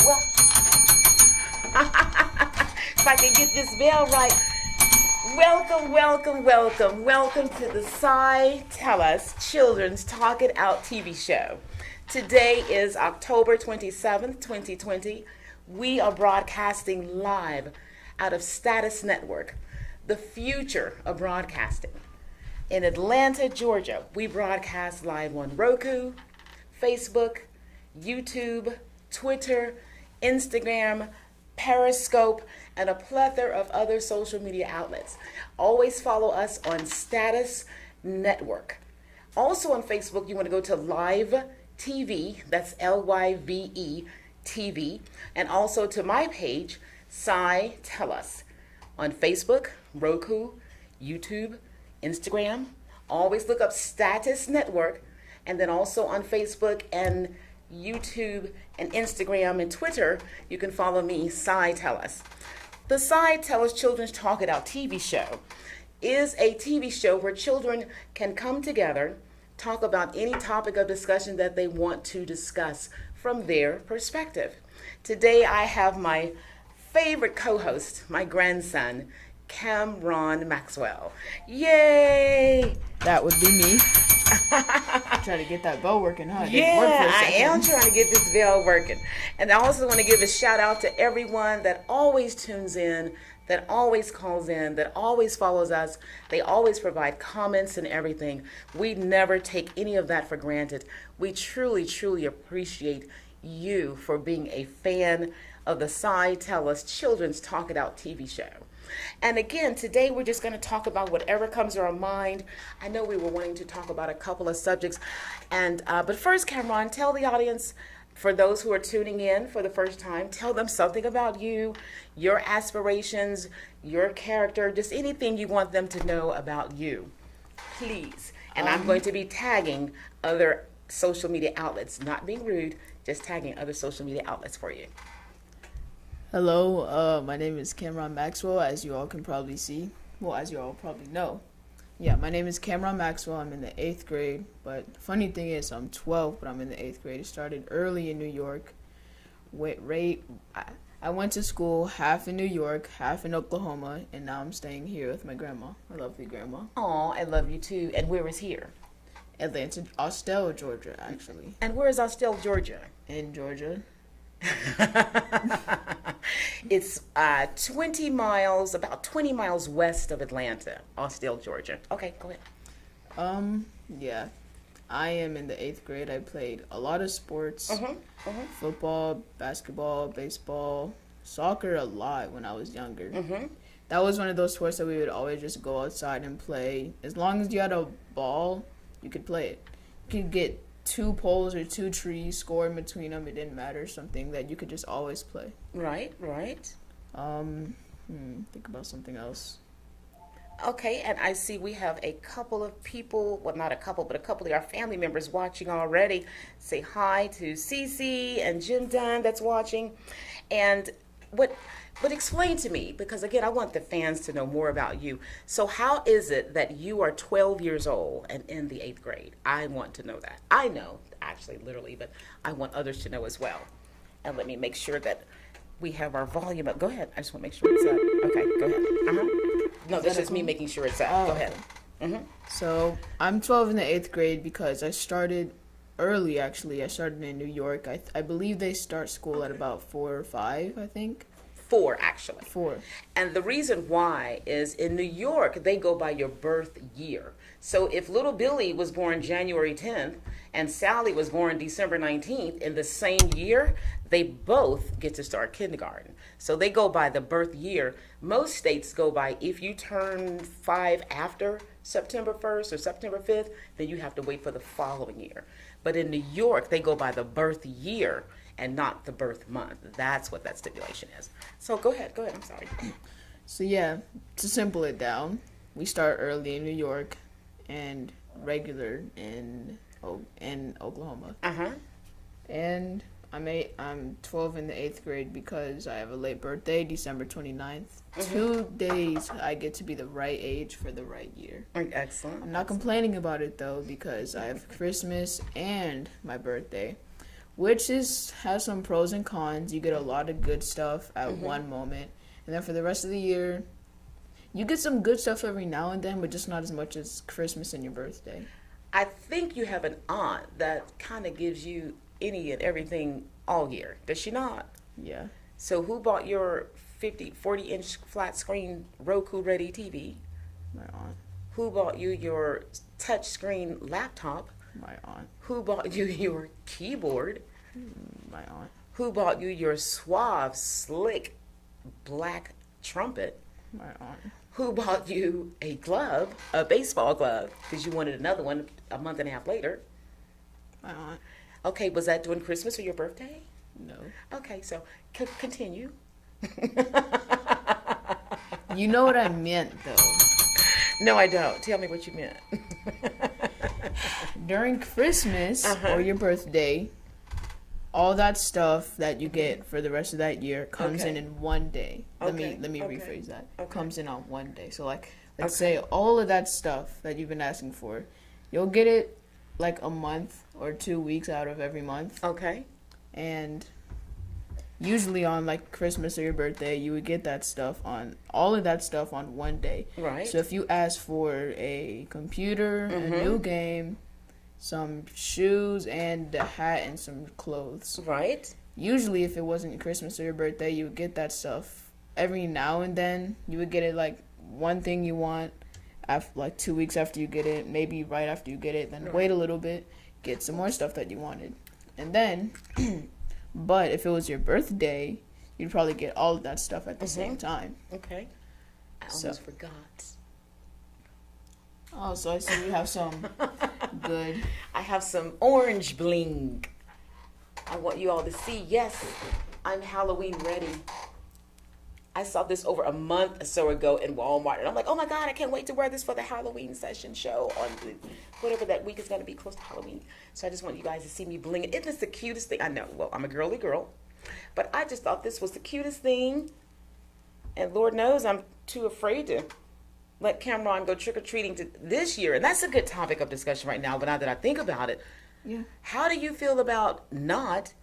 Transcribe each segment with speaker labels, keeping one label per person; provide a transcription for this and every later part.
Speaker 1: Well, if I can get this bell right. Welcome to the Cy Tell Us Children's Talk It Out TV show. Today is October 27th, 2020. We are broadcasting live out of Status Network, the future of broadcasting. In Atlanta, Georgia, we broadcast live on Roku, Facebook, YouTube, Twitter, Instagram, Periscope, and a plethora of other social media outlets. Always follow us on Status Network. Also on Facebook, you want to go to Lyve TV, that's Lyve TV, and also to my page, Cy Tell Us, on Facebook, Roku, YouTube, Instagram. Always look up Status Network, and then also on Facebook and YouTube and Instagram and Twitter, you can follow me, Cy Tell Us. The Cy Tell Us Children's Talk It Out TV show is a TV show where children can come together, talk about any topic of discussion that they want to discuss from their perspective. Today I have my favorite co-host, my grandson, Cameron Maxwell. Yay!
Speaker 2: That would be me. Try to get that bell working, huh?
Speaker 1: Yeah, I am trying to get this bell working. And I also want to give a shout out to everyone that always tunes in, that always calls in, that always follows us. They always provide comments and everything. We never take any of that for granted. We truly, truly appreciate you for being a fan of the Cy Tell Us Children's Talk It Out TV show. And again, today we're just going to talk about whatever comes to our mind. I know we were wanting to talk about a couple of subjects. And but first, Cameron, tell the audience, for those who are tuning in for the first time, tell them something about you, your aspirations, your character, just anything you want them to know about you, please. And I'm going to be tagging other social media outlets, not being rude, just tagging other social media outlets for you.
Speaker 2: Hello, my name is Cameron Maxwell, as you all can probably see. Well, as you all probably know. Yeah, my name is Cameron Maxwell. I'm in the 8th grade, but the funny thing is I'm 12, but I'm in the 8th grade. It started early in New York. I went to school half in New York, half in Oklahoma, and now I'm staying here with my grandma, my lovely grandma.
Speaker 1: Oh, I love you too. And where is here?
Speaker 2: Atlanta, Austell, Georgia, actually.
Speaker 1: And where is Austell, Georgia?
Speaker 2: In Georgia.
Speaker 1: It's about 20 miles west of Atlanta, Austell, Georgia. Okay, go ahead.
Speaker 2: Yeah. I am in the 8th grade. I played a lot of sports. Football, basketball, baseball, soccer a lot when I was younger. That was one of those sports that we would always just go outside and play. As long as you had a ball, you could play it. You could get 2 poles or 2 trees, score in between them. It didn't matter. Something that you could just always play.
Speaker 1: Right.
Speaker 2: Think about something else.
Speaker 1: Okay, and I see we have a couple of people, well, not a couple, but a couple of our family members watching already. Say hi to Cece and Jim Dunn that's watching. And but explain to me, because again, I want the fans to know more about you. So how is it that you are 12 years old and in the 8th grade? I want to know that. I know, actually, literally, but I want others to know as well. And let me make sure that we have our volume up. Go ahead. I just want to make sure it's up. Okay, go ahead. No, this is me making sure it's up. Go ahead.
Speaker 2: So I'm 12 in the 8th grade because I started early, actually. I started in New York. I believe they start school at about 4 or 5, I think.
Speaker 1: 4, actually.
Speaker 2: 4.
Speaker 1: And the reason why is in New York, they go by your birth year. So if little Billy was born January 10th and Sally was born December 19th in the same year, they both get to start kindergarten. So they go by the birth year. Most states go by if you turn 5 after September 1st or September 5th, then you have to wait for the following year. But in New York, they go by the birth year and not the birth month. That's what that stipulation is. So go ahead, I'm sorry.
Speaker 2: So yeah, to simple it down, we start early in New York and regular in Oklahoma. And I'm 12 in the 8th grade because I have a late birthday, December 29th. 2 days I get to be the right age for the right year.
Speaker 1: Excellent.
Speaker 2: I'm not complaining about it though because I have Christmas and my birthday. which has some pros and cons. You get a lot of good stuff at one moment, and then for the rest of the year, you get some good stuff every now and then, but just not as much as Christmas and your birthday.
Speaker 1: I think you have an aunt that kind of gives you any and everything all year. Does she not?
Speaker 2: Yeah.
Speaker 1: So who bought your 40-inch flat screen Roku ready TV?
Speaker 2: My aunt.
Speaker 1: Who bought you your touch screen laptop?
Speaker 2: My aunt.
Speaker 1: Who bought you your keyboard?
Speaker 2: My aunt.
Speaker 1: Who bought you your suave, slick, black trumpet?
Speaker 2: My aunt.
Speaker 1: Who bought you a glove, a baseball glove, because you wanted another one a month and a half later?
Speaker 2: My aunt.
Speaker 1: Okay, was that during Christmas or your birthday?
Speaker 2: No.
Speaker 1: Okay, so continue.
Speaker 2: You know what I meant, though.
Speaker 1: No, I don't. Tell me what you meant.
Speaker 2: During Christmas or your birthday, all that stuff that you get for the rest of that year comes in one day. Let me rephrase that. Comes in on one day. So like, let's say all of that stuff that you've been asking for, you'll get it like a month or 2 weeks out of every month.
Speaker 1: Okay.
Speaker 2: And usually on like Christmas or your birthday, you would get all of that stuff on one day.
Speaker 1: Right.
Speaker 2: So if you ask for a computer, a new game, some shoes, and a hat and some clothes.
Speaker 1: Right.
Speaker 2: Usually if it wasn't Christmas or your birthday, you would get that stuff. Every now and then, you would get it like one thing you want, after, like 2 weeks after you get it, maybe right after you get it, then wait a little bit, get some more stuff that you wanted. And then, but if it was your birthday, you'd probably get all of that stuff at the same time.
Speaker 1: Okay. I almost forgot.
Speaker 2: Oh, so I see you have some good.
Speaker 1: I have some orange bling. I want you all to see. Yes, I'm Halloween ready. I saw this over a month or so ago in Walmart, and I'm like, oh my God, I can't wait to wear this for the Halloween session show on whatever that week is going to be close to Halloween. So I just want you guys to see me bling it. Isn't this the cutest thing? I know. Well, I'm a girly girl, but I just thought this was the cutest thing. And Lord knows I'm too afraid to let Cameron go trick-or-treating this year. And that's a good topic of discussion right now, but now that I think about it, how do you feel about not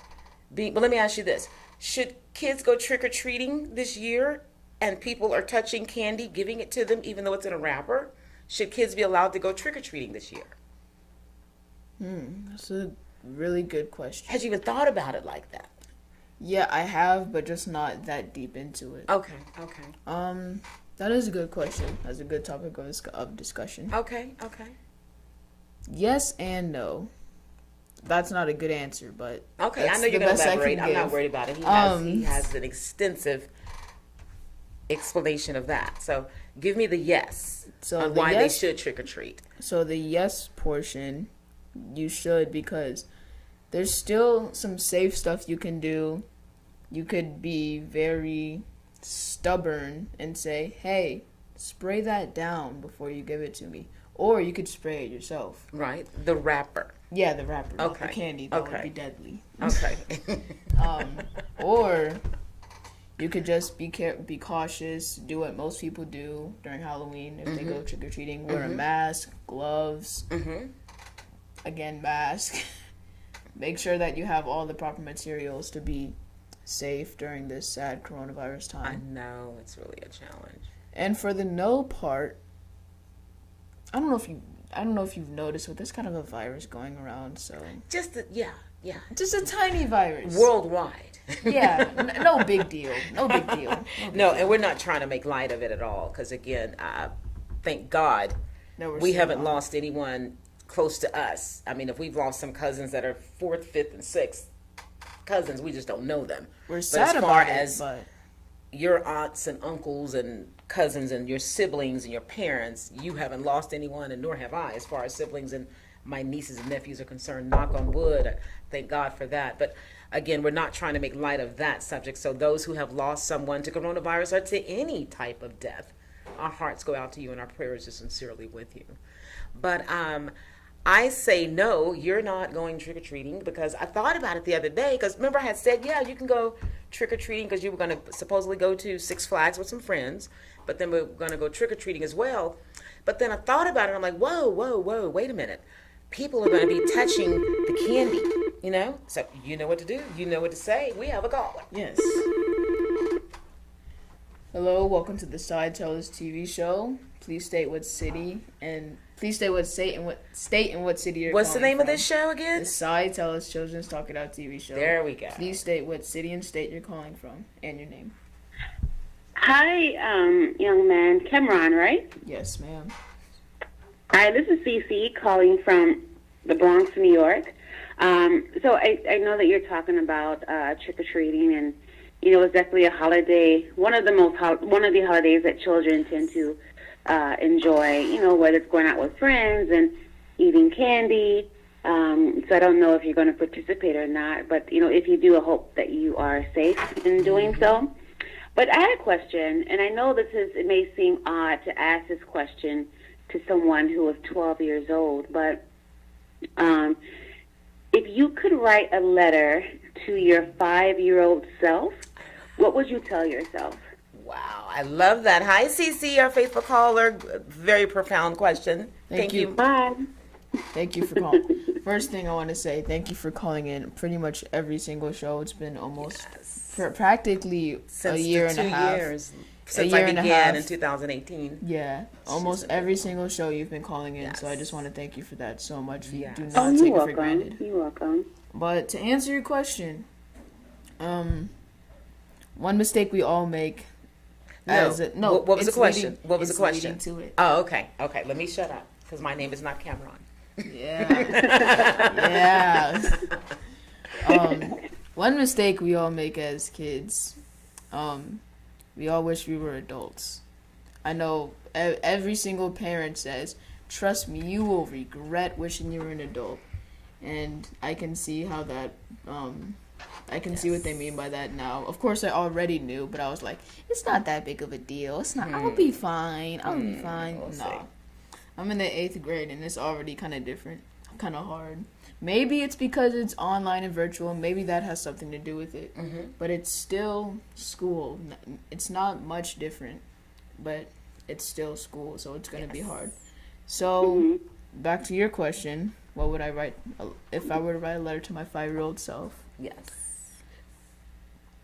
Speaker 1: being, well, let me ask you this. Should kids go trick-or-treating this year and people are touching candy, giving it to them, even though it's in a wrapper? Should kids be allowed to go trick-or-treating this year?
Speaker 2: That's a really good question.
Speaker 1: Has you even thought about it like that?
Speaker 2: Yeah, I have, but just not that deep into it.
Speaker 1: Okay.
Speaker 2: That is a good question. That's a good topic of discussion.
Speaker 1: Okay.
Speaker 2: Yes and no. That's not a good answer, but
Speaker 1: okay, I know you're going to elaborate. I'm not worried about it. He has an extensive explanation of that. So give me the yes on why they should trick or treat.
Speaker 2: So the yes portion, you should, because there's still some safe stuff you can do. You could be very stubborn and say, hey, spray that down before you give it to me. Or you could spray it yourself.
Speaker 1: Right. The wrapper.
Speaker 2: Yeah, the wrapper.
Speaker 1: Okay.
Speaker 2: Not the candy. That would be deadly.
Speaker 1: Okay.
Speaker 2: Or you could just be cautious, do what most people do during Halloween if they go trick-or-treating. Wear a mask, gloves. Again, mask. Make sure that you have all the proper materials to be safe during this sad coronavirus time.
Speaker 1: I know. It's really a challenge.
Speaker 2: And for the no part, I don't know if you've noticed, but there's kind of a virus going around, so
Speaker 1: just
Speaker 2: a tiny virus
Speaker 1: worldwide.
Speaker 2: No big deal. No,
Speaker 1: and we're not trying to make light of it at all, because again, thank God we haven't lost anyone close to us. I mean, if we've lost some cousins that are 4th, 5th, and 6th cousins, we just don't know them.
Speaker 2: We're sad about it, but
Speaker 1: your aunts and uncles and cousins and your siblings and your parents, you haven't lost anyone, and nor have I, as far as siblings and my nieces and nephews are concerned. Knock on wood. Thank God for that. But again, we're not trying to make light of that subject. So those who have lost someone to coronavirus or to any type of death, our hearts go out to you and our prayers are sincerely with you. But I say no, you're not going trick-or-treating, because I thought about it the other day, because remember I had said, yeah, you can go trick-or-treating because you were going to supposedly go to Six Flags with some friends, but then we're going to go trick-or-treating as well. But then I thought about it, and I'm like, whoa, wait a minute. People are going to be touching the candy. You know, so you know what to do. You know what to say. We have a caller.
Speaker 2: Yes. Hello, welcome to the Side Tellers TV show. Please state what city and please state what state and what city you're
Speaker 1: What's the
Speaker 2: calling
Speaker 1: name
Speaker 2: from.
Speaker 1: of this show again?
Speaker 2: The Side Tellers Children's Talk It Out TV show.
Speaker 1: There we go.
Speaker 2: Please state what city and state you're calling from and your name.
Speaker 3: Hi, young man, Cameron, right?
Speaker 2: Yes, ma'am.
Speaker 3: Hi, this is Cece calling from the Bronx, New York. So I know that you're talking about trick or treating, and it's definitely a holiday. One of the holidays that children tend to enjoy. Whether it's going out with friends and eating candy. So I don't know if you're going to participate or not, but if you do, I hope that you are safe in doing so. But I had a question, and I know it may seem odd to ask this question to someone who is 12 years old, but if you could write a letter to your 5-year-old self, what would you tell yourself?
Speaker 1: Wow, I love that. Hi, Cece, our faithful caller. Very profound question. Thank you.
Speaker 3: Bye.
Speaker 2: Thank you for calling. First thing I want to say, thank you for calling in pretty much every single show. It's been almost practically
Speaker 1: Since
Speaker 2: a year and a half.
Speaker 1: Years. Since I began in 2018.
Speaker 2: Yeah, almost every single show you've been calling in,
Speaker 1: Yes.
Speaker 2: so I just want to thank you for that so much. You do
Speaker 1: Yes.
Speaker 2: not
Speaker 3: You're
Speaker 2: take it for
Speaker 3: welcome.
Speaker 2: granted.
Speaker 3: You're welcome.
Speaker 2: But to answer your question, one mistake we all make.
Speaker 1: What was the question? What was the question?
Speaker 2: Leading to it.
Speaker 1: Oh, okay. Okay, let me shut up because my name is not Cameron.
Speaker 2: Yeah. One mistake we all make as kids, we all wish we were adults. I know every single parent says, trust me, you will regret wishing you were an adult. And I can see how that, I can see what they mean by that now. Of course, I already knew, but I was like, it's not that big of a deal. It's not, I'll be fine. I'll be fine.
Speaker 1: We'll see.
Speaker 2: No. I'm in the 8th grade, and it's already kind of different, kind of hard. Maybe it's because it's online and virtual. Maybe that has something to do with it. But it's still school. It's not much different, but it's still school, so it's going to be hard. So, back to your question, what would I write if I were to write a letter to my 5-year-old self?
Speaker 1: Yes.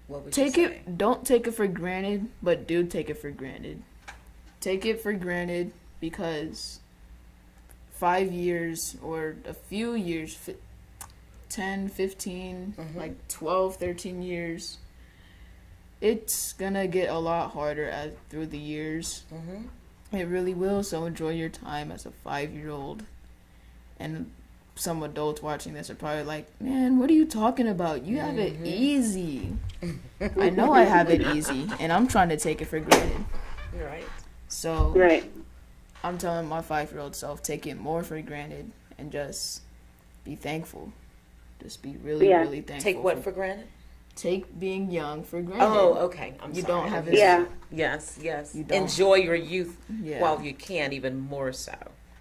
Speaker 1: What would you say?
Speaker 2: Don't take it for granted, but do take it for granted. Take it for granted because 5 years or a few years, 10, 15, like 12, 13 years, it's gonna get a lot harder through the years. It really will, so enjoy your time as a 5-year-old. And some adults watching this are probably like, man, what are you talking about? You have it easy. I know I have it easy, and I'm trying to take it for granted.
Speaker 1: You're right.
Speaker 2: So
Speaker 3: Right.
Speaker 2: I'm telling my 5-year-old self, take it more for granted and just be thankful. Just be really, really thankful.
Speaker 1: Take what for granted?
Speaker 2: Take being young for granted.
Speaker 1: Oh, okay.
Speaker 2: You
Speaker 1: sorry.
Speaker 2: don't have it.
Speaker 3: Yeah.
Speaker 1: Yes, yes.
Speaker 2: You don't.
Speaker 1: Enjoy your youth
Speaker 2: Yeah.
Speaker 1: while you can, even more so.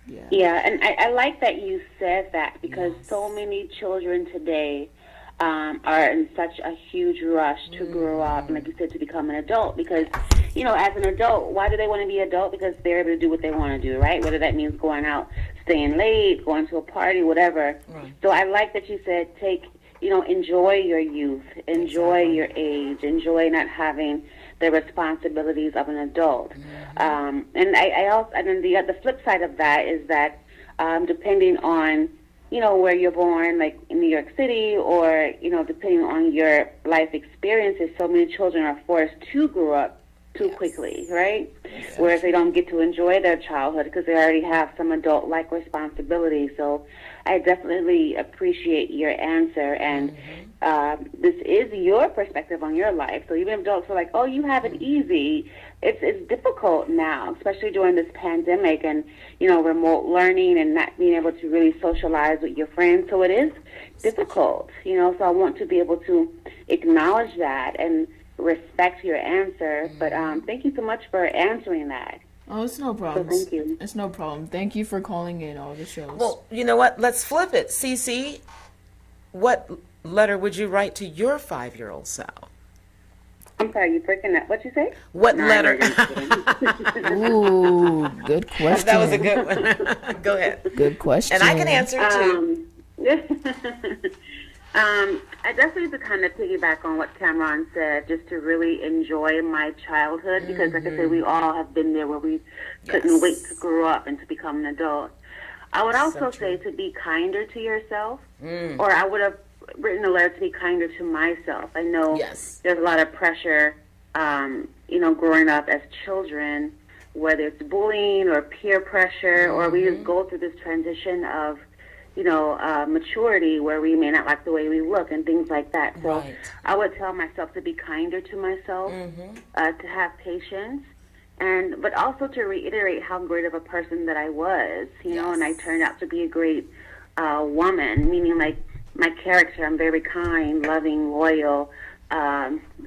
Speaker 2: Yeah.
Speaker 3: Yeah, and I like that you said that because so many children today are in such a huge rush to grow up and, like you said, to become an adult because, as an adult, why do they want to be adult? Because they're able to do what they want to do, right? Whether that means going out, staying late, going to a party, whatever.
Speaker 1: Right.
Speaker 3: So I like that you said enjoy your youth, enjoy your age, enjoy not having the responsibilities of an adult. And I also, and then the flip side of that is that depending on where you're born, like in New York City, or depending on your life experiences, so many children are forced to grow up too quickly, right? Yes. Whereas they don't get to enjoy their childhood because they already have some adult-like responsibilities. So I definitely appreciate your answer, and this is your perspective on your life. So even if adults are like, oh, you have it easy, it's difficult now, especially during this pandemic and, remote learning and not being able to really socialize with your friends. So it is difficult, so I want to be able to acknowledge that and respect your answer. But thank you so much for answering that.
Speaker 2: Oh, it's no problem.
Speaker 3: So thank you.
Speaker 2: It's no problem. Thank you for calling in all the shows.
Speaker 1: Well, you know what? Let's flip it. Cece, what letter would you write to your 5-year-old self?
Speaker 3: I'm sorry, you breaking up. What'd you say?
Speaker 1: What letter?
Speaker 2: Ooh, good question.
Speaker 1: That was a good one. Go ahead.
Speaker 2: Good question.
Speaker 1: And I can answer too.
Speaker 3: I definitely to kind of piggyback on what Cameron said, just to really enjoy my childhood, because like I said, we all have been there where we couldn't wait to grow up and to become an adult. I would also say to be kinder to yourself, or I would have written a letter to be kinder to myself. I know there's a lot of pressure, growing up as children, whether it's bullying or peer pressure, or we just go through this transition of maturity where we may not like the way we look and things like that. So I would tell myself to be kinder to myself, to have patience, but also to reiterate how great of a person that I was, and I turned out to be a great woman, meaning like my character, I'm very kind, loving, loyal,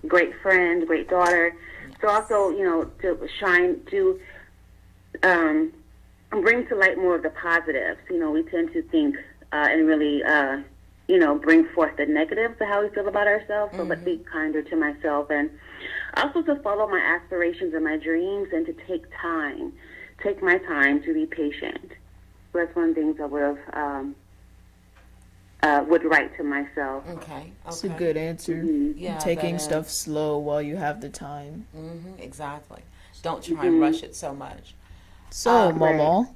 Speaker 3: great friend, great daughter. So also, to shine, to bring to light more of the positives. We tend to think and really, bring forth the negatives of how we feel about ourselves. So, but be kinder to myself, and also to follow my aspirations and my dreams, and to take my time to be patient. So that's one of the things I would write to myself.
Speaker 1: Okay.
Speaker 2: That's a good answer.
Speaker 1: Yeah,
Speaker 2: taking stuff slow while you have the time.
Speaker 1: Exactly. Don't try and rush it so much.
Speaker 2: So, Mama.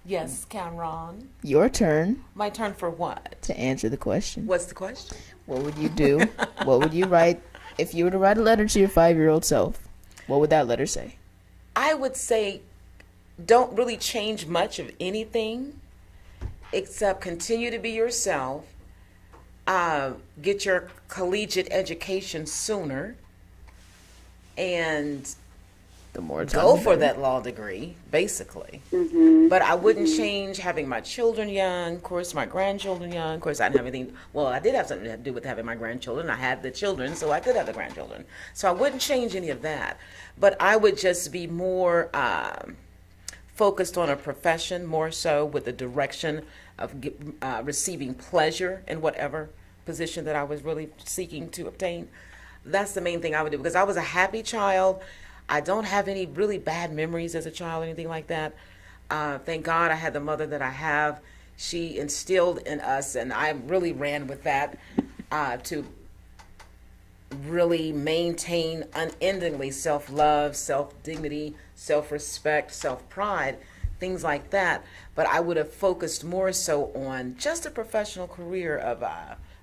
Speaker 1: Yes, Cameron.
Speaker 2: Your turn.
Speaker 1: My turn for what?
Speaker 2: To answer the question.
Speaker 1: What's the question?
Speaker 2: What would you do? What would you write if you were to write a letter to your 5-year-old self? What would that letter say?
Speaker 1: I would say don't really change much of anything except continue to be yourself, get your collegiate education sooner, and
Speaker 2: the more time
Speaker 1: go for that law degree, basically. But I wouldn't change having my children young, of course, my grandchildren young. Of course, I didn't have anything. Well, I did have something to do with having my grandchildren. I had the children, so I could have the grandchildren. So I wouldn't change any of that. But I would just be more focused on a profession, more so with the direction of receiving pleasure in whatever position that I was really seeking to obtain. That's the main thing I would do, because I was a happy child. I don't have any really bad memories as a child or anything like that. Thank God I had the mother that I have. She instilled in us, and I really ran with that, to really maintain unendingly self-love, self-dignity, self-respect, self-pride, things like that. But I would have focused more so on just a professional career of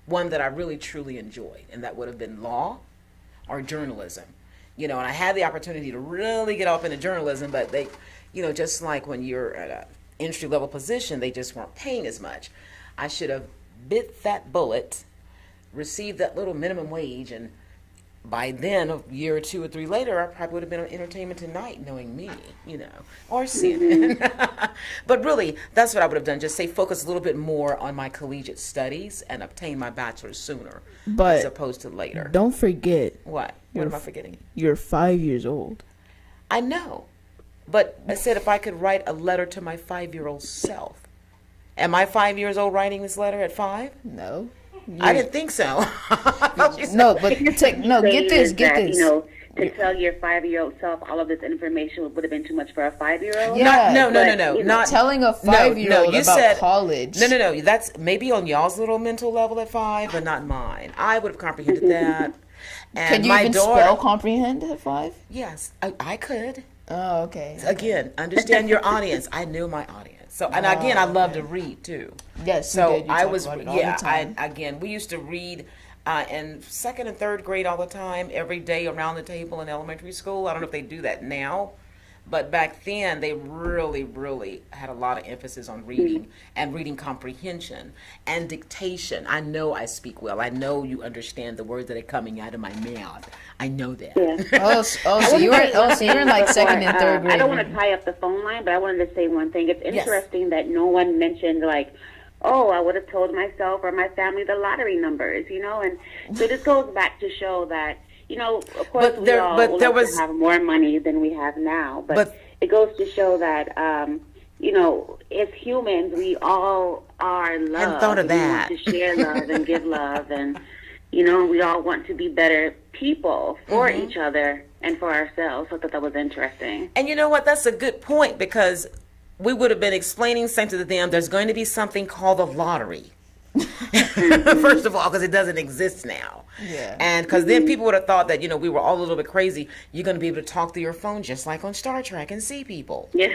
Speaker 1: one that I really truly enjoyed, and that would have been law or journalism. And I had the opportunity to really get off into journalism, but they, just like when you're at an entry-level position, they just weren't paying as much. I should have bit that bullet, received that little minimum wage, and by then, a year or 2 or 3 later, I probably would have been on Entertainment Tonight, knowing me, or CNN. But really, that's what I would have done. Just focus a little bit more on my collegiate studies and obtain my bachelor's sooner, as opposed to later.
Speaker 2: Don't forget.
Speaker 1: What? What am I forgetting?
Speaker 2: You're 5 years old.
Speaker 1: I know. But I said if I could write a letter to my 5-year-old self. Am I 5 years old writing this letter at 5?
Speaker 2: No.
Speaker 1: I didn't think so.
Speaker 2: No, but get this.
Speaker 3: To tell your 5-year-old self all of this information would have been too much for a 5-year-old.
Speaker 2: Yeah,
Speaker 1: no. Not
Speaker 2: telling a 5-year-old about college.
Speaker 1: No. That's maybe on y'all's little mental level at 5, but not mine. I would have comprehended that. And
Speaker 2: can you even spell comprehend at 5?
Speaker 1: Yes, I could.
Speaker 2: Oh, okay.
Speaker 1: Again, understand your audience. I knew my audience. So, and again, I love to read too.
Speaker 2: Yes.
Speaker 1: So I was, we used to read in 2nd and 3rd grade all the time, every day around the table in elementary school. I don't know if they do that now, but back then they really, really had a lot of emphasis on reading and reading comprehension and dictation. I know I speak well. I know you understand the words that are coming out of my mouth. I know that.
Speaker 3: Yeah.
Speaker 2: So you're in like 2nd and 3rd grade.
Speaker 3: I don't want to tie up the phone line, but I wanted to say one thing. It's interesting that no one mentioned I would have told myself or my family the lottery numbers, and so this goes back to show that, of course we all would love to have more money than we have now, but it goes to show that, as humans, we all are love.
Speaker 1: I hadn't thought of that.
Speaker 3: We want to share love and give love, and, we all want to be better people for each other and for ourselves. So I thought that was interesting.
Speaker 1: And you know what? That's a good point, because we would have been explaining something to them. There's going to be something called a lottery. First of all, because it doesn't exist now.
Speaker 2: Yeah.
Speaker 1: And because then people would have thought that, we were all a little bit crazy. You're going to be able to talk through your phone just like on Star Trek and see people.
Speaker 3: Yeah.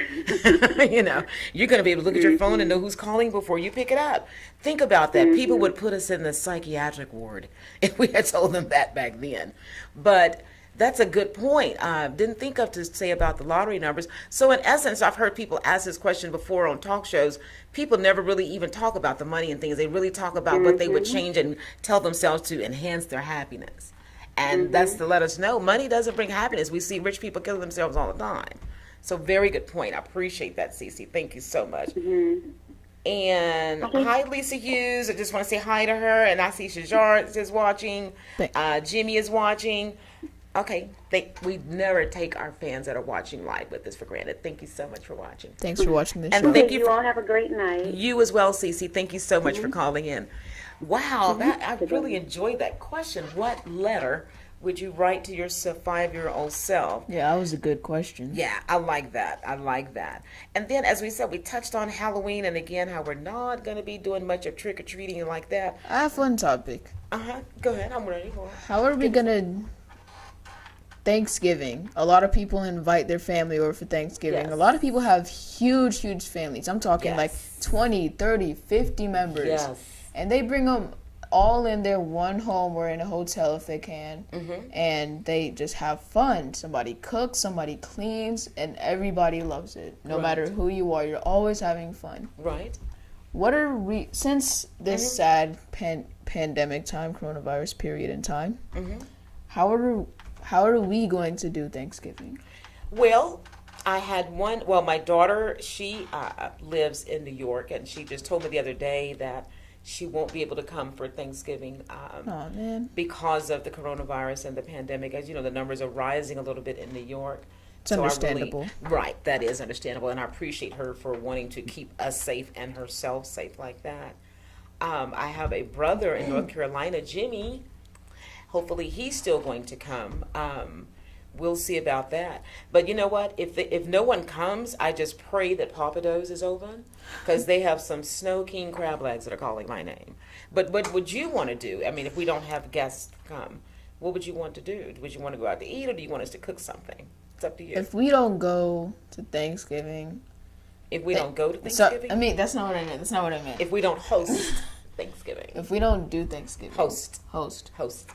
Speaker 1: You're going to be able to look at your phone and know who's calling before you pick it up. Think about that. People would put us in the psychiatric ward if we had told them that back then. But that's a good point. Didn't think of to say about the lottery numbers. So in essence, I've heard people ask this question before on talk shows. People never really even talk about the money and things. They really talk about what they would change and tell themselves to enhance their happiness. And that's to let us know money doesn't bring happiness. We see rich people kill themselves all the time. So very good point. I appreciate that, Cece. Thank you so much. And hi, Lisa Hughes. I just want to say hi to her. And I see Shajar is watching. Jimmy is watching. Okay, we never take our fans that are watching live with us for granted. Thank you so much for watching.
Speaker 2: Thanks for watching this
Speaker 1: and
Speaker 2: show.
Speaker 1: Thank
Speaker 3: you all have a great night.
Speaker 1: You as well, Cece. Thank you so much for calling in. Wow, I really enjoyed that question. What letter would you write to your 5-year-old self?
Speaker 2: Yeah, that was a good question.
Speaker 1: Yeah, I like that. And then, as we said, we touched on Halloween, and again, how we're not going to be doing much of trick-or-treating and like that.
Speaker 2: I have one topic.
Speaker 1: Go ahead. I'm ready for it.
Speaker 2: How are we going to... Thanksgiving. A lot of people invite their family over for Thanksgiving.
Speaker 1: Yes.
Speaker 2: A lot of people have huge families. I'm talking like 20, 30, 50 members.
Speaker 1: Yes.
Speaker 2: And they bring them all in their one home or in a hotel if they can. And they just have fun. Somebody cooks, somebody cleans, and everybody loves it. No matter who you are, you're always having fun.
Speaker 1: Right.
Speaker 2: What are we, since this sad pandemic time, coronavirus period in time, how are we going to do Thanksgiving?
Speaker 1: Well, I had one. Well, my daughter, she lives in New York, and she just told me the other day that she won't be able to come for Thanksgiving because of the coronavirus and the pandemic. As you know, the numbers are rising a little bit in New York.
Speaker 2: It's understandable.
Speaker 1: Right, that is understandable, and I appreciate her for wanting to keep us safe and herself safe like that. I have a brother in North Carolina, Jimmy. Hopefully he's still going to come. We'll see about that. But you know what? If no one comes, I just pray that Papados is open, because they have some Snow King crab legs that are calling my name. But what would you want to do? I mean, if we don't have guests come, what would you want to do? Would you want to go out to eat, or do you want us to cook something? It's up to you.
Speaker 2: If we don't go to Thanksgiving...
Speaker 1: If we don't go to Thanksgiving?
Speaker 2: That's not what I meant.
Speaker 1: If we don't host Thanksgiving.
Speaker 2: If we don't do Thanksgiving.
Speaker 1: Host.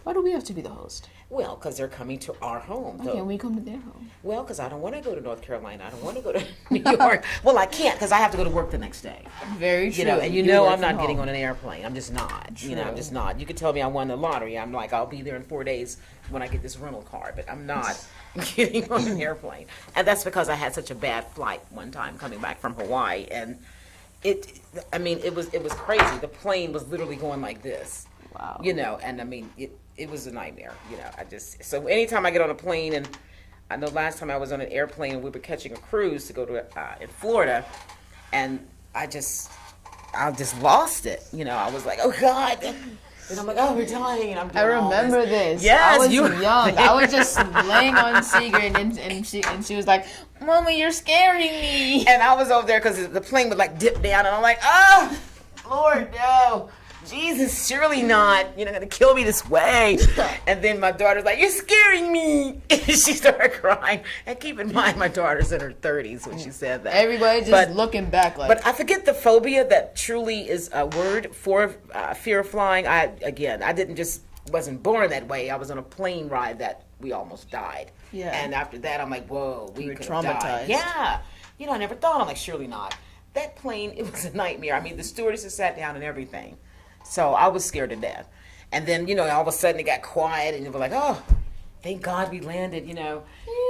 Speaker 2: Why do we have to be the host?
Speaker 1: Well, because they're coming to our home.
Speaker 2: Why can't we come to their home?
Speaker 1: Well, because I don't want to go to North Carolina. I don't want to go to New York. Well, I can't, because I have to go to work the next day.
Speaker 2: Very true.
Speaker 1: And I'm not getting on an airplane. I'm just not.
Speaker 2: True.
Speaker 1: I'm just not. You could tell me I won the lottery. I'm like, I'll be there in 4 days when I get this rental car. But I'm not getting on an airplane. And that's because I had such a bad flight one time coming back from Hawaii. And it was crazy. The plane was literally going like this.
Speaker 2: Wow.
Speaker 1: And I mean, it was a nightmare. So anytime I get on a plane, and I know last time I was on an airplane and we were catching a cruise to go to in Florida, and I just lost it. I was like, oh God. And I'm like, oh, we're dying. And I'm doing
Speaker 2: I remember this.
Speaker 1: Yes,
Speaker 2: I was young. I was just laying on Seager, and she was like, Mommy, you're scaring me.
Speaker 1: And I was over there because the plane would like dip down, and I'm like, oh, Lord, no. Jesus, surely not. You're not going to kill me this way. And then my daughter's like, you're scaring me. And she started crying. And keep in mind, my daughter's in her 30s when she said that.
Speaker 2: Everybody just looking back like.
Speaker 1: But I forget the phobia that truly is a word for fear of flying. I wasn't born that way. I was on a plane ride that we almost died.
Speaker 2: Yeah.
Speaker 1: And after that, I'm like, whoa, we
Speaker 2: were
Speaker 1: could
Speaker 2: traumatized.
Speaker 1: Died. Yeah. I never thought. I'm like, surely not. That plane, it was a nightmare. I mean, the stewardesses sat down and everything. So I was scared to death. And then, all of a sudden it got quiet, and they were like, oh, thank God we landed,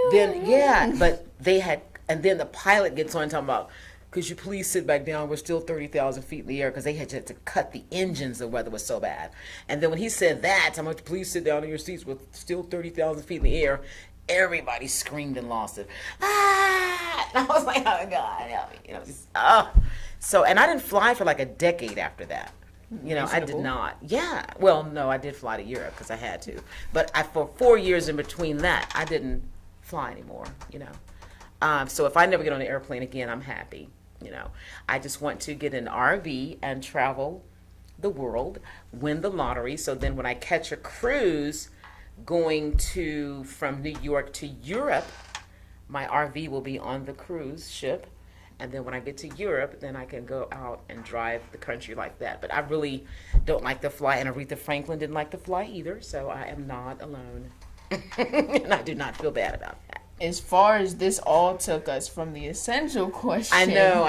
Speaker 1: Then, but they had, and then the pilot gets on talking about, could you please sit back down? We're still 30,000 feet in the air, because they had to cut the engines. The weather was so bad. And then when he said that, I'm like, please sit down in your seats. We're still 30,000 feet in the air. Everybody screamed and lost it. Ah! And I was like, oh God, help me. So, and I didn't fly for like a decade after that. I did not. Yeah. Well, no, I did fly to Europe because I had to. But for 4 years in between that, I didn't fly anymore, So if I never get on an airplane again, I'm happy, I just want to get an RV and travel the world, win the lottery. So then when I catch a cruise going from New York to Europe, my RV will be on the cruise ship. And then when I get to Europe, then I can go out and drive the country like that. But I really don't like to fly, and Aretha Franklin didn't like to fly either, so I am not alone. And I do not feel bad about that.
Speaker 2: As far as this all took us from the essential question.
Speaker 1: I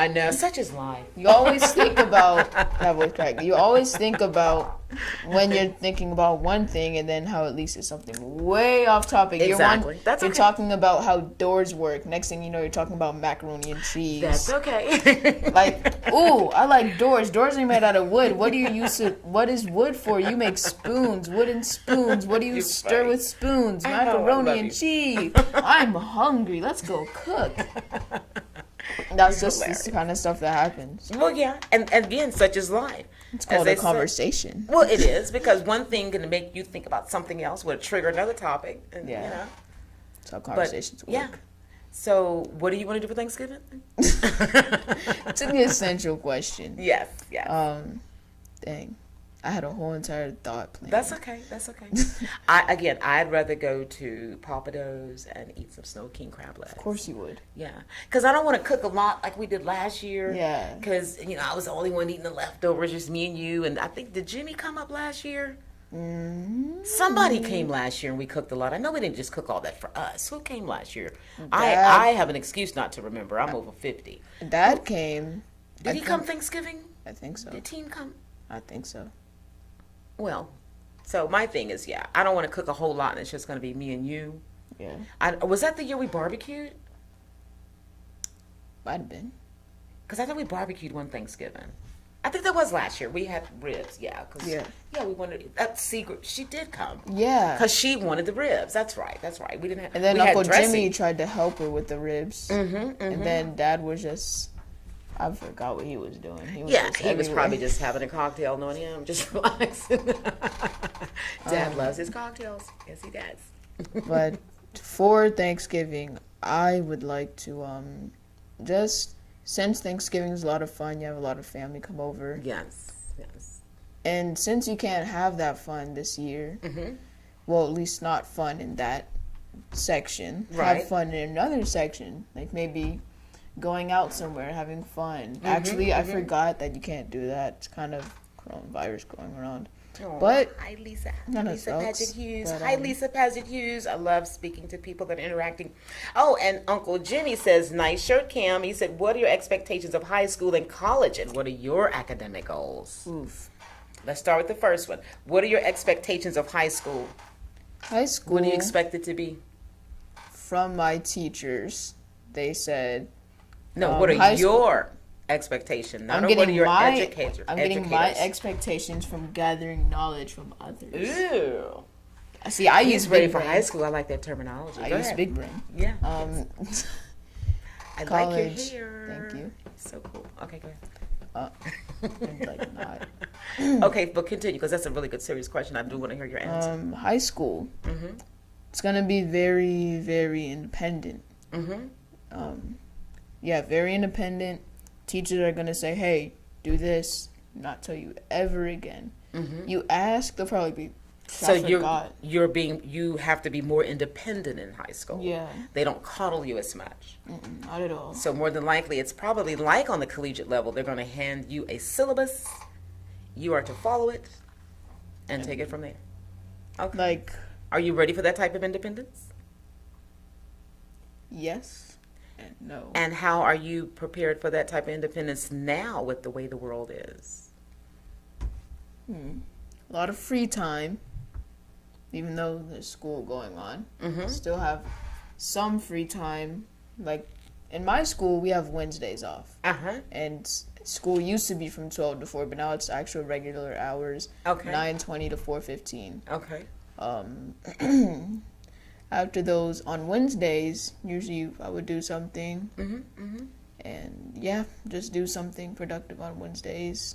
Speaker 1: know. Such is life.
Speaker 2: You always think about that was correct. You always think about when you're thinking about one thing, and then how at least it's something way off topic.
Speaker 1: Exactly.
Speaker 2: You're talking about how doors work. Next thing you know, you're talking about macaroni and cheese.
Speaker 1: That's okay.
Speaker 2: Like, ooh, I like doors. Doors are made out of wood. What do you use it? What is wood for? You make spoons, wooden spoons. What do you stir
Speaker 1: funny.
Speaker 2: with spoons?
Speaker 1: I know, I
Speaker 2: Macaroni
Speaker 1: love
Speaker 2: and
Speaker 1: you.
Speaker 2: cheese. I'm hungry. Let's go cook. That's just the kind of stuff that happens.
Speaker 1: Well, yeah, and again, such is life.
Speaker 2: It's called a conversation.
Speaker 1: Well, it is, because one thing can make you think about something else, would trigger another topic. And,
Speaker 2: Yeah.
Speaker 1: You know.
Speaker 2: That's how conversations work.
Speaker 1: Yeah. So, what do you want to do for Thanksgiving?
Speaker 2: To the essential question.
Speaker 1: Yes.
Speaker 2: Dang. I had a whole entire thought planned.
Speaker 1: That's okay. I'd rather go to Papa Do's and eat some snow king crab legs.
Speaker 2: Of course you would.
Speaker 1: Yeah, because I don't want to cook a lot like we did last year.
Speaker 2: Yeah.
Speaker 1: Because, I was the only one eating the leftovers, just me and you. And I think, did Jimmy come up last year?
Speaker 2: Mm-hmm.
Speaker 1: Somebody came last year and we cooked a lot. I know we didn't just cook all that for us. Who came last year?
Speaker 2: Dad.
Speaker 1: I have an excuse not to remember. I'm over 50.
Speaker 2: Dad came.
Speaker 1: Did he come Thanksgiving?
Speaker 2: I think so.
Speaker 1: Did Teen come?
Speaker 2: I think so.
Speaker 1: Well, so my thing is, I don't want to cook a whole lot and it's just going to be me and you.
Speaker 2: Yeah.
Speaker 1: Was that the year we barbecued?
Speaker 2: Might have been.
Speaker 1: Because I thought we barbecued one Thanksgiving. I think that was last year. We had ribs, yeah.
Speaker 2: Yeah.
Speaker 1: Yeah, we wanted that secret. She did come.
Speaker 2: Yeah.
Speaker 1: Because she wanted the ribs. That's right. We didn't have.
Speaker 2: And then
Speaker 1: we
Speaker 2: Uncle
Speaker 1: had dressing.
Speaker 2: Jimmy tried to help her with the ribs.
Speaker 1: Mm-hmm.
Speaker 2: And then Dad was just, I forgot what he was doing. He was
Speaker 1: He was probably just having a cocktail, knowing him, just relaxing. Dad loves his cocktails. Yes, he does.
Speaker 2: But for Thanksgiving, I would like to since Thanksgiving is a lot of fun, you have a lot of family come over.
Speaker 1: Yes.
Speaker 2: And since you can't have that fun this year, well, at least not fun in that section.
Speaker 1: Right.
Speaker 2: Have fun in another section, like maybe going out somewhere, having fun. Actually, I forgot that you can't do that. It's kind of coronavirus going around.
Speaker 1: Oh,
Speaker 2: But
Speaker 1: hi, Lisa.
Speaker 2: none of
Speaker 1: Lisa
Speaker 2: those,
Speaker 1: Paget Hughes.
Speaker 2: but,
Speaker 1: Hi, Lisa Paget Hughes. I love speaking to people that are interacting. Oh, and Uncle Jimmy says, nice shirt, Cam. He said, what are your expectations of high school and college, and what are your academic goals?
Speaker 2: Oof.
Speaker 1: Let's start with the first one. What are your expectations of high school?
Speaker 2: High school.
Speaker 1: What do you expect it to be?
Speaker 2: From my teachers, they said.
Speaker 1: No, what are
Speaker 2: high school.
Speaker 1: your expectations? Not
Speaker 2: I'm
Speaker 1: what
Speaker 2: getting
Speaker 1: are your
Speaker 2: my.
Speaker 1: educators.
Speaker 2: I'm getting my expectations from gathering knowledge from others.
Speaker 1: Ooh.
Speaker 2: See, I
Speaker 1: He's
Speaker 2: use
Speaker 1: ready
Speaker 2: big
Speaker 1: for
Speaker 2: brain.
Speaker 1: high school. I like that terminology.
Speaker 2: I
Speaker 1: Go
Speaker 2: use
Speaker 1: ahead.
Speaker 2: big brain.
Speaker 1: Yeah. I
Speaker 2: college.
Speaker 1: like your hair.
Speaker 2: Thank you.
Speaker 1: So cool. Okay, go ahead.
Speaker 2: Like not.
Speaker 1: Okay, but continue, because that's a really good, serious question. I do want to hear your answer.
Speaker 2: High school. It's gonna be very, very independent. Yeah, very independent. Teachers are gonna say, "Hey, do this." Not tell you ever again. You ask, they'll probably be.
Speaker 1: So you have to be more independent in high school.
Speaker 2: Yeah.
Speaker 1: They don't coddle you as much.
Speaker 2: Not at all.
Speaker 1: So more than likely, it's probably like on the collegiate level, they're going to hand you a syllabus. You are to follow it and take it from there. Okay.
Speaker 2: Like,
Speaker 1: Are you ready for that type of independence?
Speaker 2: yes and no.
Speaker 1: And how are you prepared for that type of independence now with the way the world is?
Speaker 2: A lot of free time, even though there's school going on. Still have some free time. Like, in my school, we have Wednesdays off. And school used to be from 12 to 4, but now it's actual regular hours.
Speaker 1: Okay.
Speaker 2: 9:20 to 4:15.
Speaker 1: Okay.
Speaker 2: After those, on Wednesdays, usually I would do something. And yeah, just do something productive on Wednesdays.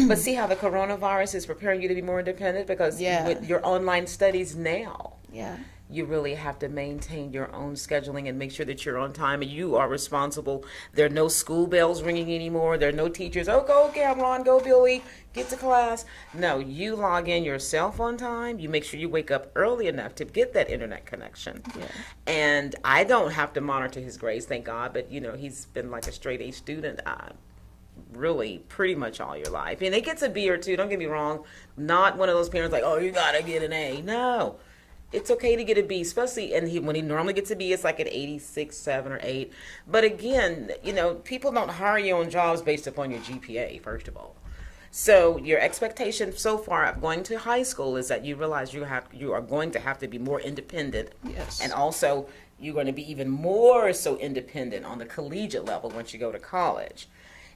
Speaker 1: But see how the coronavirus is preparing you to be more independent, because
Speaker 2: Yeah.
Speaker 1: with your online studies now,
Speaker 2: Yeah.
Speaker 1: you really have to maintain your own scheduling and make sure that you're on time and you are responsible. There are no school bells ringing anymore. There are no teachers, oh, go Cameron, go Billy, get to class. No, you log in yourself on time. You make sure you wake up early enough to get that internet connection.
Speaker 2: Yeah.
Speaker 1: And I don't have to monitor his grades, thank God, but, he's been like a straight A student really pretty much all your life. And he gets a B or two, don't get me wrong. Not one of those parents like, oh, you got to get an A. No. It's okay to get a B, especially when he normally gets a B, it's like an 86, 7, or 8. But again, people don't hire you on jobs based upon your GPA, first of all. So your expectation so far of going to high school is that you realize you are going to have to be more independent.
Speaker 2: Yes.
Speaker 1: And also you're going to be even more so independent on the collegiate level once you go to college.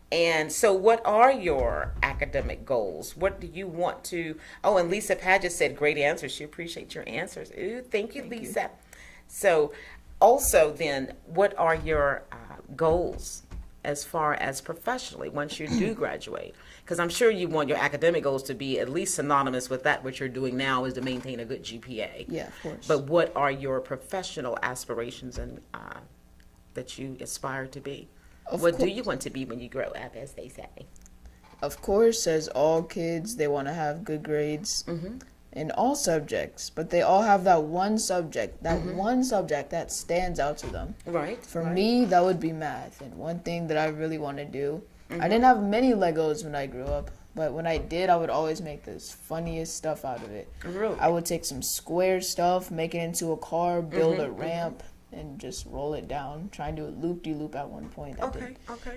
Speaker 1: And so what are your academic goals? What do you want to... Oh, and Lisa Paget said great answers. She appreciates your answers. Ooh, thank you, Lisa. You. So also then, what are your goals as far as professionally once you do graduate? Because I'm sure you want your academic goals to be at least synonymous with that. What you're doing now is to maintain a good GPA.
Speaker 2: Yeah, of course.
Speaker 1: But what are your professional aspirations and that you aspire to be? What do you want to be when you grow up, as they say?
Speaker 2: Of course, as all kids, they want to have good grades in all subjects, but they all have that one subject, that stands out to them.
Speaker 1: Right.
Speaker 2: For me, that would be math. And one thing that I really want to do, I didn't have many Legos when I grew up, but when I did, I would always make this funniest stuff out of it.
Speaker 1: Really?
Speaker 2: I would take some square stuff, make it into a car, build a ramp, and just roll it down. Try and do a loop-de-loop at one point. That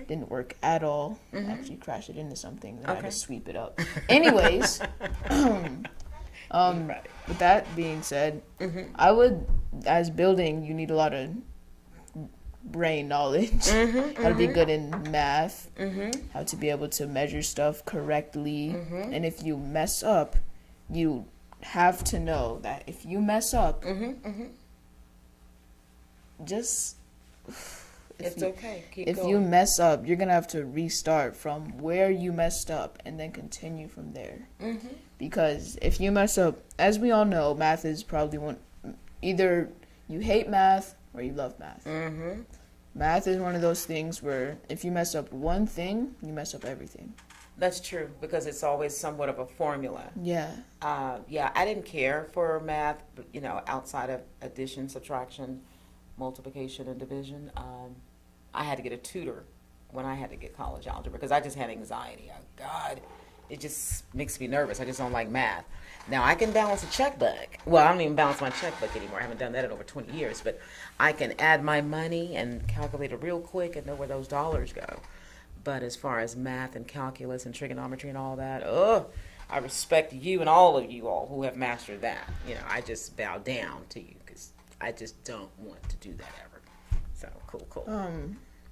Speaker 2: didn't work at all. Actually crashed it into something. Then I had to sweep it up. Anyways, with that being said, I would, as building, you need a lot of brain knowledge. How to be good in math. How to be able to measure stuff correctly. And if you mess up, you have to know that if you mess up,
Speaker 1: it's okay. Keep
Speaker 2: if
Speaker 1: going.
Speaker 2: you mess up, you're gonna have to restart from where you messed up and then continue from there. Because if you mess up, as we all know, math is probably either you hate math or you love math. Math is one of those things where if you mess up one thing, you mess up everything.
Speaker 1: That's true, because it's always somewhat of a formula.
Speaker 2: Yeah.
Speaker 1: I didn't care for math, outside of addition, subtraction, multiplication, and division. I had to get a tutor when I had to get college algebra because I just had anxiety. God, it just makes me nervous. I just don't like math. Now, I can balance a checkbook. Well, I don't even balance my checkbook anymore. I haven't done that in over 20 years. But I can add my money and calculate it real quick and know where those dollars go. But as far as math and calculus and trigonometry and all that, I respect you and all of you all who have mastered that. I just bow down to you because I just don't want to do that ever. So, cool.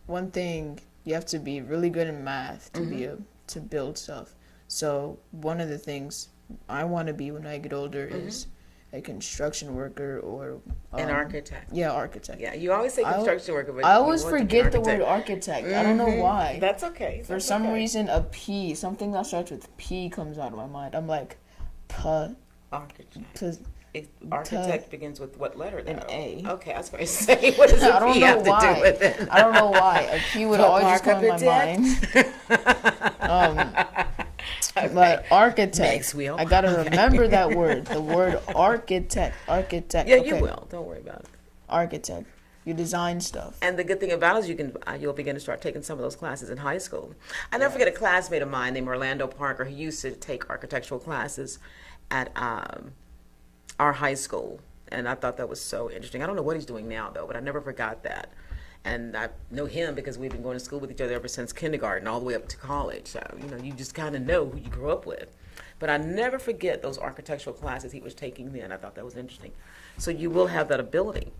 Speaker 2: One thing, you have to be really good in math to be able to build stuff. So one of the things I want to be when I get older is a construction worker or...
Speaker 1: an architect.
Speaker 2: Yeah, architect.
Speaker 1: Yeah, you always say construction worker, but
Speaker 2: I always forget the word architect. I don't know why.
Speaker 1: That's okay.
Speaker 2: For some reason, a P, something that starts with P comes out of my mind. I'm like,
Speaker 1: architect. Architect begins with what letter, though?
Speaker 2: An A.
Speaker 1: Okay, I was going to say, what does a P have to do with it?
Speaker 2: I don't know why. A P would always just come in my mind. But architect, I got to remember that word. The word architect.
Speaker 1: Yeah, you will. Don't worry about it.
Speaker 2: Architect. You design stuff.
Speaker 1: And the good thing about it is you'll begin to start taking some of those classes in high school. I never forget a classmate of mine named Orlando Parker. He used to take architectural classes at our high school, and I thought that was so interesting. I don't know what he's doing now, though, but I never forgot that. And I know him because we've been going to school with each other ever since kindergarten all the way up to college. So, you just kind of know who you grew up with. But I never forget those architectural classes he was taking then. I thought that was interesting. So you will have that ability.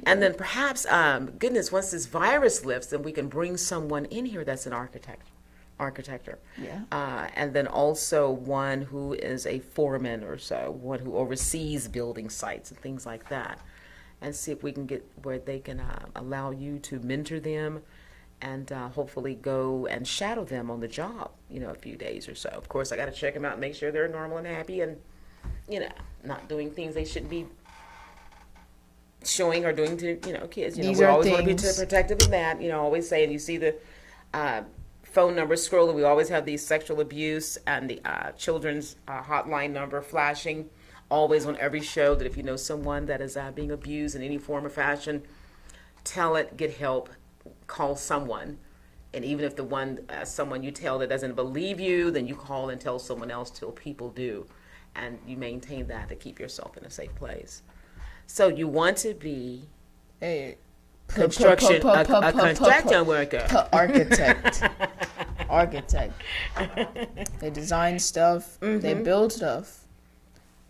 Speaker 1: And then perhaps, once this virus lifts, then we can bring someone in here that's an architector.
Speaker 2: Yeah.
Speaker 1: And then also one who is a foreman or so, one who oversees building sites and things like that. And see if we can get where they can allow you to mentor them and hopefully go and shadow them on the job, a few days or so. Of course, I got to check them out and make sure they're normal and happy and, not doing things they shouldn't be showing or doing to, kids.
Speaker 2: These
Speaker 1: We
Speaker 2: are
Speaker 1: always want to be
Speaker 2: things.
Speaker 1: protective of that. Always saying, you see the phone number scrolling. We always have the sexual abuse and the children's hotline number flashing always on every show, that if you know someone that is being abused in any form or fashion, tell it, get help, call someone. And even if the someone you tell that doesn't believe you, then you call and tell someone else till people do. And you maintain that to keep yourself in a safe place. So you want to be
Speaker 2: a
Speaker 1: construction worker.
Speaker 2: Architect. They design stuff. They build stuff.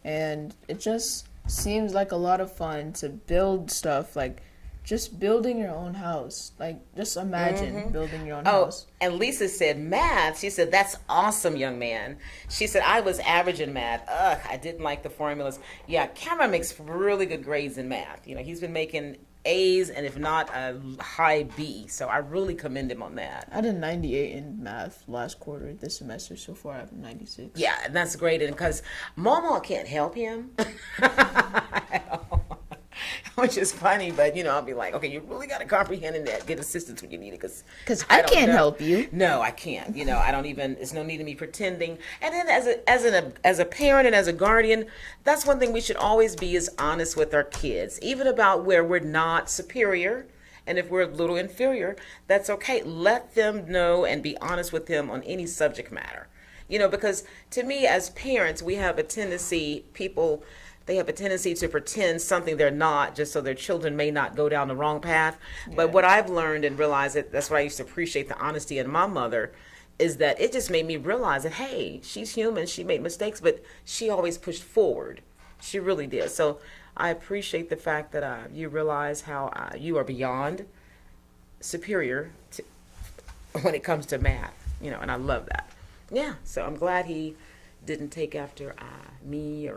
Speaker 2: And it just seems like a lot of fun to build stuff, like just building your own house. Like, just imagine building your own house.
Speaker 1: And Lisa said math. She said, that's awesome, young man. She said, I was average in math. I didn't like the formulas. Yeah, Cameron makes really good grades in math. He's been making A's, and if not, a high B. So I really commend him on that.
Speaker 2: I did 98 in math last quarter this semester. So far, I have 96.
Speaker 1: Yeah, and that's great. And because Mama can't help him. Which is funny, but I'll be like, okay, you really got to comprehend that. Get assistance when you need it, because
Speaker 2: I can't help you.
Speaker 1: No, I can't. I don't even. There's no need of me pretending. And then as a parent and as a guardian, that's one thing we should always be, is honest with our kids, even about where we're not superior, and if we're a little inferior, that's okay. Let them know and be honest with them on any subject matter. Because to me, as parents, we have a tendency, they have a tendency to pretend something they're not, just so their children may not go down the wrong path. Yeah. But what I've learned and realized, that's what I used to appreciate, the honesty in my mother, is that it just made me realize that, hey, she's human, she made mistakes, but she always pushed forward. She really did. So I appreciate the fact that you realize how you are beyond superior when it comes to math, and I love that. Yeah, so I'm glad he didn't take after me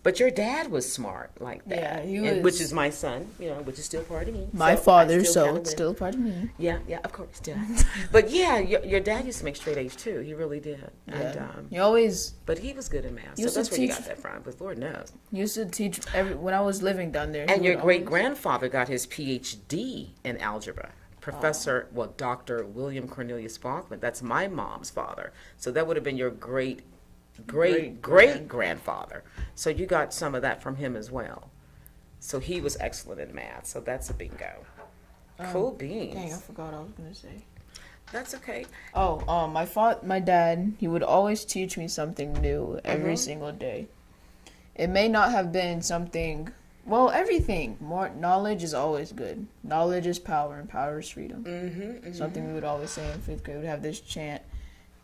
Speaker 1: But your dad was smart like that.
Speaker 2: Yeah, he was.
Speaker 1: Which is my son, which is still part of me.
Speaker 2: My father, so it's still part of me.
Speaker 1: Yeah, of course, Dad. But yeah, your dad used to make straight A's too. He really did.
Speaker 2: Yeah.
Speaker 1: And but he was good at math. So that's where you got that from, because Lord knows.
Speaker 2: He used to teach when I was living down there.
Speaker 1: And your great-grandfather got his PhD in algebra. Dr. William Cornelius Bachman. That's my mom's father. So that would have been your great-great-grandfather. So you got some of that from him as well. So he was excellent in math. So that's a bingo. Cool beans.
Speaker 2: Dang, I forgot what I was going to say.
Speaker 1: That's okay.
Speaker 2: My dad, he would always teach me something new every single day. It may not have been something, everything. More knowledge is always good. Knowledge is power, and power is freedom. Something we would always say in 5th grade. We would have this chant.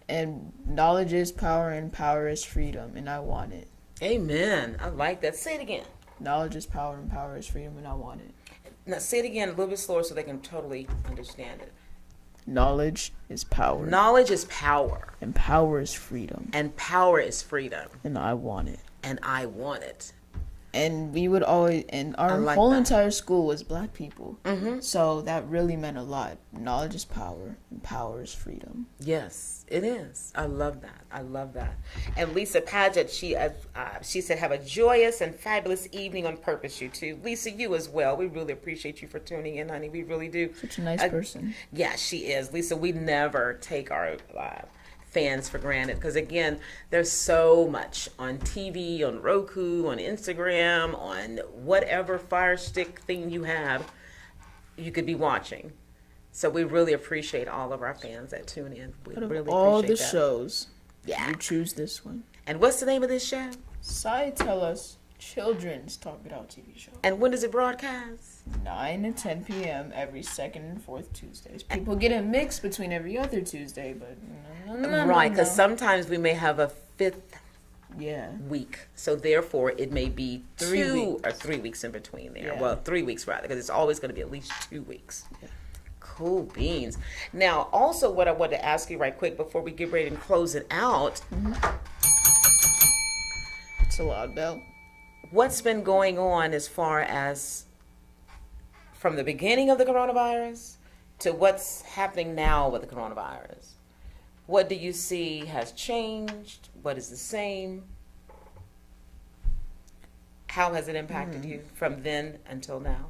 Speaker 2: And knowledge is power, and power is freedom, and I want it.
Speaker 1: Amen. I like that. Say it again.
Speaker 2: Knowledge is power, and power is freedom, and I want it.
Speaker 1: Now say it again a little bit slower so they can totally understand it.
Speaker 2: Knowledge is power.
Speaker 1: Knowledge is power.
Speaker 2: And power is freedom.
Speaker 1: And power is freedom.
Speaker 2: And I want it.
Speaker 1: And I want it.
Speaker 2: And we would always, and our whole entire school was black people. So that really meant a lot. Knowledge is power, and power is freedom.
Speaker 1: Yes, it is. I love that. And Lisa Paget, she said, have a joyous and fabulous evening on purpose, you two. Lisa, you as well. We really appreciate you for tuning in, honey. We really do.
Speaker 2: Such a nice person.
Speaker 1: Yeah, she is. Lisa, we never take our fans for granted, because again, there's so much on TV, on Roku, on Instagram, on whatever Fire Stick thing you have, you could be watching. So we really appreciate all of our fans that tune in. We really
Speaker 2: all
Speaker 1: appreciate
Speaker 2: the
Speaker 1: that.
Speaker 2: shows, you choose this one.
Speaker 1: And what's the name of this show?
Speaker 2: Tell Us Children's Talk It Out TV show.
Speaker 1: And when does it broadcast?
Speaker 2: 9 and 10 p.m. every second and fourth Tuesdays. People get it mixed between every other Tuesday, but
Speaker 1: right, because sometimes we may have a fifth week, so therefore it may be 3 weeks in between there. Yeah. Well, 3 weeks rather, because it's always going to be at least 2 weeks. Yeah. Cool beans. Now, also what I want to ask you right quick before we get ready and close it out.
Speaker 2: It's a loud bell.
Speaker 1: What's been going on as far as from the beginning of the coronavirus to what's happening now with the coronavirus? What do you see has changed? What is the same? How has it impacted you from then until now?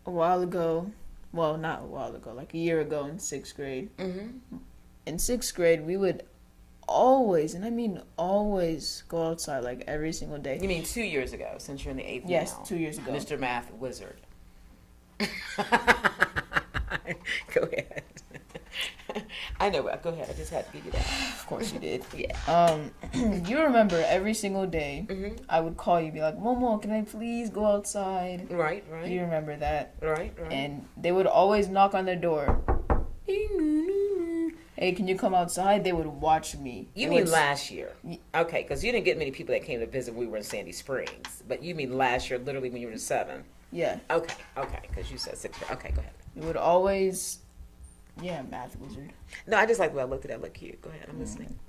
Speaker 2: A while ago, well, not a while ago, like a year ago in 6th grade. In 6th grade, we would always, and I mean always, go outside like every single day.
Speaker 1: You mean 2 years ago, since you're in the 8th
Speaker 2: Yes,
Speaker 1: now?
Speaker 2: 2 years ago.
Speaker 1: Mr. Math Wizard. Go ahead. I know. Go ahead. I just had to give you that.
Speaker 2: Of course you did.
Speaker 1: Yeah.
Speaker 2: You remember every single day, I would call you, be like, Momo, can I please go outside?
Speaker 1: Right.
Speaker 2: You remember that?
Speaker 1: Right.
Speaker 2: And they would always knock on their door. Hey, can you come outside? They would watch me.
Speaker 1: You mean last year? Okay, because you didn't get many people that came to visit when we were in Sandy Springs. But you mean last year, literally when you were 7?
Speaker 2: Yeah.
Speaker 1: Okay, because you said 6. Okay, go ahead.
Speaker 2: It would always, Math Wizard.
Speaker 1: No, I just like the way I looked at that. Look cute. Go ahead, I'm listening.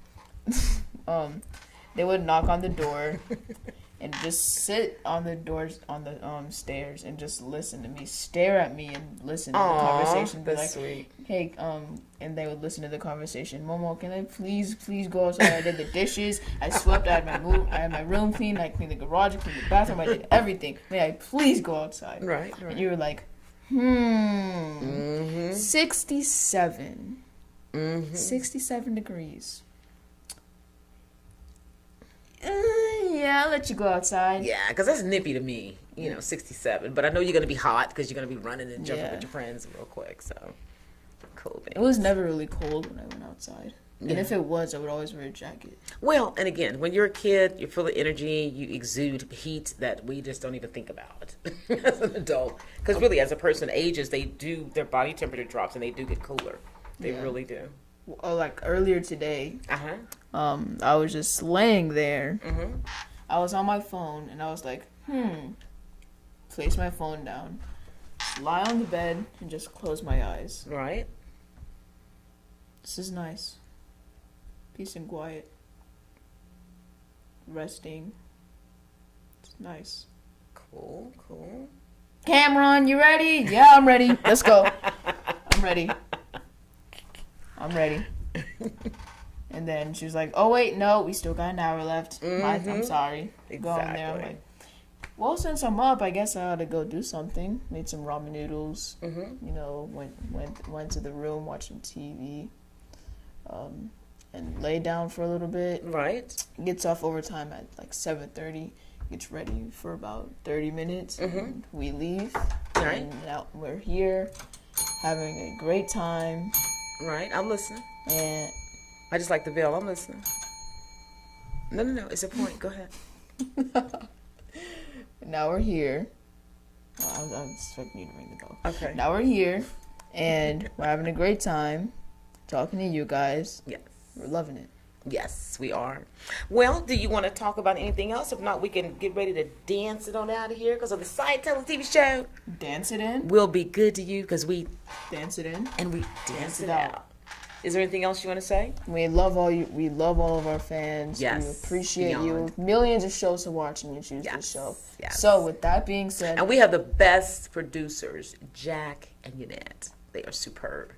Speaker 2: They would knock on the door and just sit on the doors on the stairs and just listen to me, stare at me, and listen to the conversation. Be
Speaker 1: That's
Speaker 2: like,
Speaker 1: sweet.
Speaker 2: hey, and they would listen to the conversation. Momo, can I please go outside? I did the dishes. I swept. I had my room cleaned. I cleaned the garage. I cleaned the bathroom. I did everything. May I please go outside?
Speaker 1: Right.
Speaker 2: And you were like, 67. 67 degrees. Yeah, I'll let you go outside.
Speaker 1: Yeah, because that's nippy to me, 67. But I know you're going to be hot because you're going to be running and jumping with your friends real quick. So, cool.
Speaker 2: It was never really cold when I went outside. And if it was, I would always wear a jacket.
Speaker 1: Well, and again, when you're a kid, you're full of energy, you exude heat that we just don't even think about as an adult. Because really, as a person ages, their body temperature drops and they do get cooler. They really do.
Speaker 2: Well, like earlier today,
Speaker 1: Uh-huh.
Speaker 2: I was just laying there. I was on my phone and I was like, place my phone down, lie on the bed and just close my eyes.
Speaker 1: Right.
Speaker 2: This is nice. Peace and quiet. Resting. It's nice.
Speaker 1: Cool.
Speaker 2: Cameron, you ready? Yeah, I'm ready. Let's go. I'm ready. And then she was like, oh, wait, no, we still got an hour left. I'm sorry.
Speaker 1: Exactly.
Speaker 2: Go in there. I'm like, well, since I'm up, I guess I ought to go do something. Made some ramen noodles. Went to the room, watched some TV. And lay down for a little bit.
Speaker 1: Right.
Speaker 2: Gets off overtime at like 7:30. Gets ready for about 30 minutes. And we leave.
Speaker 1: Right.
Speaker 2: And now we're here having a great time.
Speaker 1: Right. I'm listening.
Speaker 2: And
Speaker 1: I just like the bell. I'm listening. No. It's a point. Go ahead.
Speaker 2: now we're here. I was expecting you to ring the bell.
Speaker 1: Okay.
Speaker 2: Now we're here. And we're having a great time talking to you guys.
Speaker 1: Yes.
Speaker 2: We're loving it.
Speaker 1: Yes, we are. Well, do you want to talk about anything else? If not, we can get ready to dance it on out of here because of the Side Tellers TV show.
Speaker 2: Dance it in.
Speaker 1: Will be good to you because we
Speaker 2: dance it in
Speaker 1: and we dance it out. Is there anything else you want to say?
Speaker 2: We love all you. We love all of our fans.
Speaker 1: Yes.
Speaker 2: We appreciate
Speaker 1: Beyond.
Speaker 2: you. Millions of shows to watch and you choose this show.
Speaker 1: Yes.
Speaker 2: So with that being said,
Speaker 1: and we have the best producers, Jack and Yannette. They are superb.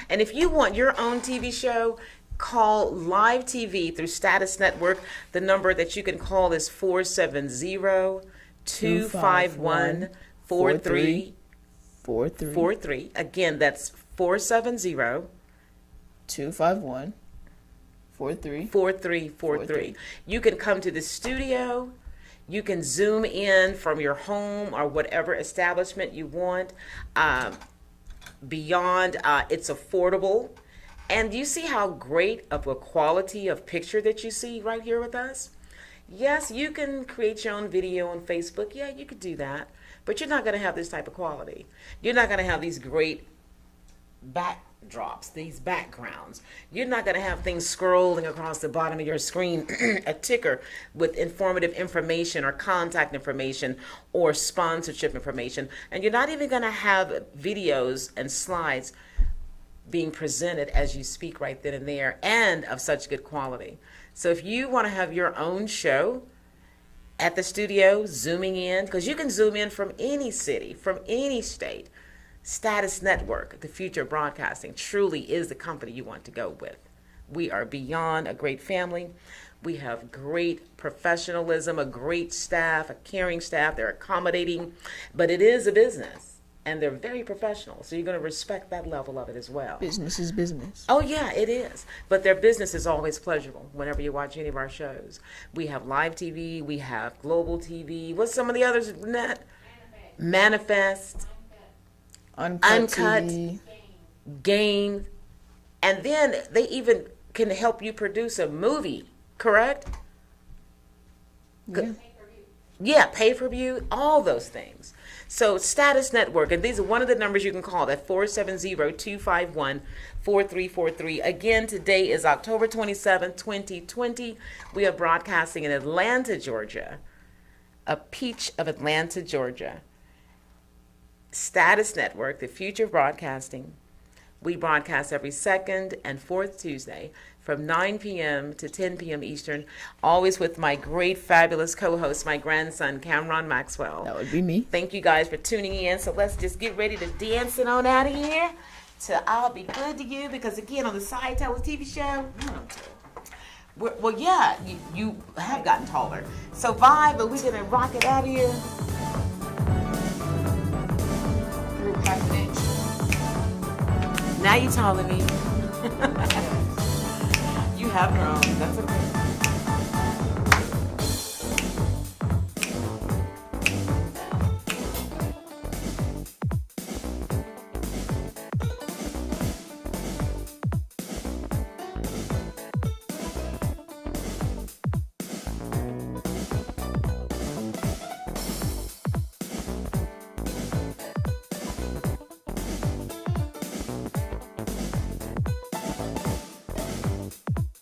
Speaker 1: And if you want your own TV show, call Lyve TV through Status Network. The number that you can call is 470-251-4343. Again, that's 470-251-4343. You can come to the studio. You can zoom in from your home or whatever establishment you want. Beyond, it's affordable. And you see how great of a quality of picture that you see right here with us? Yes, you can create your own video on Facebook. Yeah, you could do that. But you're not going to have this type of quality. You're not going to have these great backdrops, these backgrounds. You're not going to have things scrolling across the bottom of your screen, a ticker with informative information or contact information or sponsorship information. And you're not even going to have videos and slides being presented as you speak right then and there and of such good quality. So if you want to have your own show at the studio, zooming in, because you can zoom in from any city, from any state, Status Network, the future of broadcasting, truly is the company you want to go with. We are beyond a great family. We have great professionalism, a great staff, a caring staff. They're accommodating, but it is a business, and they're very professional. So you're going to respect that level of it as well.
Speaker 2: Business is business.
Speaker 1: Oh, yeah, it is. But their business is always pleasurable whenever you watch any of our shows. We have live TV. We have global TV. What's some of the others, Nat? Manifest. Uncut.
Speaker 2: TV.
Speaker 1: Game. And then they even can help you produce a movie, correct?
Speaker 2: Yeah.
Speaker 1: Yeah, pay-per-view, all those things. So Status Network, and these are one of the numbers you can call, at 470-251-4343. Again, today is October 27th, 2020. We are broadcasting in Atlanta, Georgia, a peach of Atlanta, Georgia. Status Network, the future of broadcasting. We broadcast every second and fourth Tuesday from 9 p.m. to 10 p.m. Eastern, always with my great, fabulous co-host, my grandson, Cameron Maxwell.
Speaker 2: That would be me.
Speaker 1: Thank you guys for tuning in. So let's just get ready to dancing on out of here to I'll Be Good to You, because again, on the Side Tellers TV show, well, yeah, you have gotten taller. So bye, but we're going to rock it out of here. Through half an inch. Now you're taller than me. You have grown. That's okay.